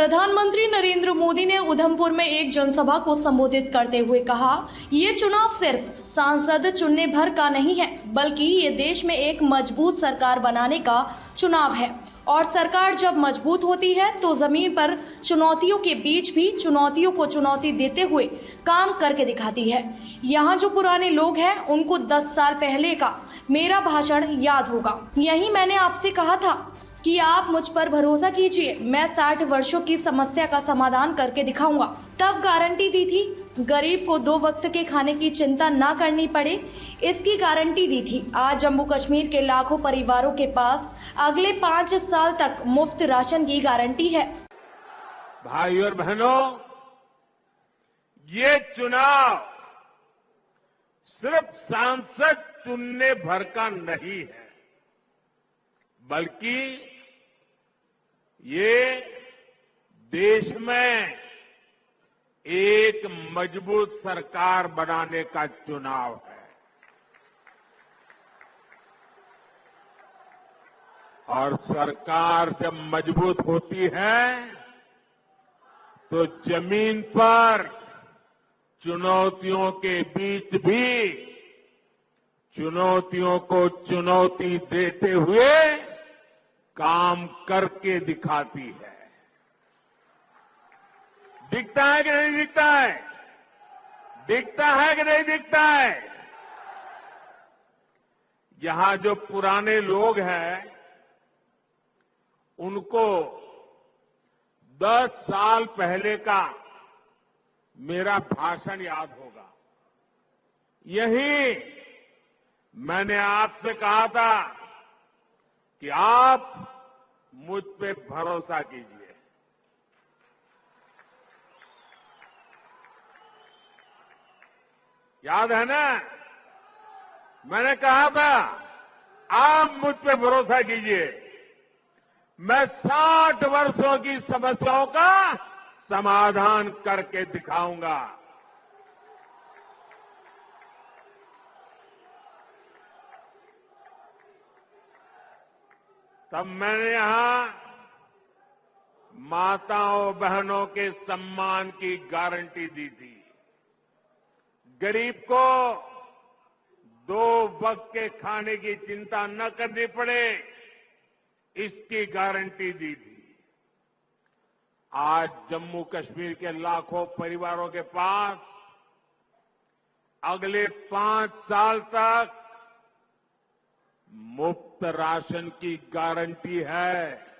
प्रधानमंत्री नरेंद्र मोदी ने उधमपुर में एक जनसभा को संबोधित करते हुए कहा, ये चुनाव सिर्फ सांसद चुनने भर का नहीं है, बल्कि ये देश में एक मजबूत सरकार बनाने का चुनाव है। और सरकार जब मजबूत होती है तो जमीन पर चुनौतियों के बीच भी चुनौतियों को चुनौती देते हुए काम करके दिखाती है। यहाँ जो पुराने लोग हैं उनको 10 साल पहले का मेरा भाषण याद होगा। यही मैंने आपसे कहा था कि आप मुझ पर भरोसा कीजिए, मैं 60 वर्षों की समस्या का समाधान करके दिखाऊंगा। तब गारंटी दी थी गरीब को 2 वक्त के खाने की चिंता ना करनी पड़े, इसकी गारंटी दी थी। आज जम्मू कश्मीर के लाखों परिवारों के पास अगले 5 साल तक मुफ्त राशन की गारंटी है। भाइयों और बहनों, ये चुनाव सिर्फ सांसद चुनने भर का नहीं है, बल्कि ये देश में एक मजबूत सरकार बनाने का चुनाव है। और सरकार जब मजबूत होती है तो जमीन पर चुनौतियों के बीच भी चुनौतियों को चुनौती देते हुए काम करके दिखाती है। दिखता है कि नहीं दिखता है? दिखता है कि नहीं दिखता है? यहां जो पुराने लोग हैं उनको 10 साल पहले का मेरा भाषण याद होगा। यही मैंने आपसे कहा था कि आप मुझ पे भरोसा कीजिए। याद है ना? मैंने कहा था आप मुझ पे भरोसा कीजिए, मैं 60 वर्षों की समस्याओं का समाधान करके दिखाऊंगा। तब मैंने यहां माताओं बहनों के सम्मान की गारंटी दी थी। गरीब को 2 वक्त के खाने की चिंता न करनी पड़े, इसकी गारंटी दी थी। आज जम्मू कश्मीर के लाखों परिवारों के पास अगले 5 साल तक मुफ्त राशन की गारंटी है।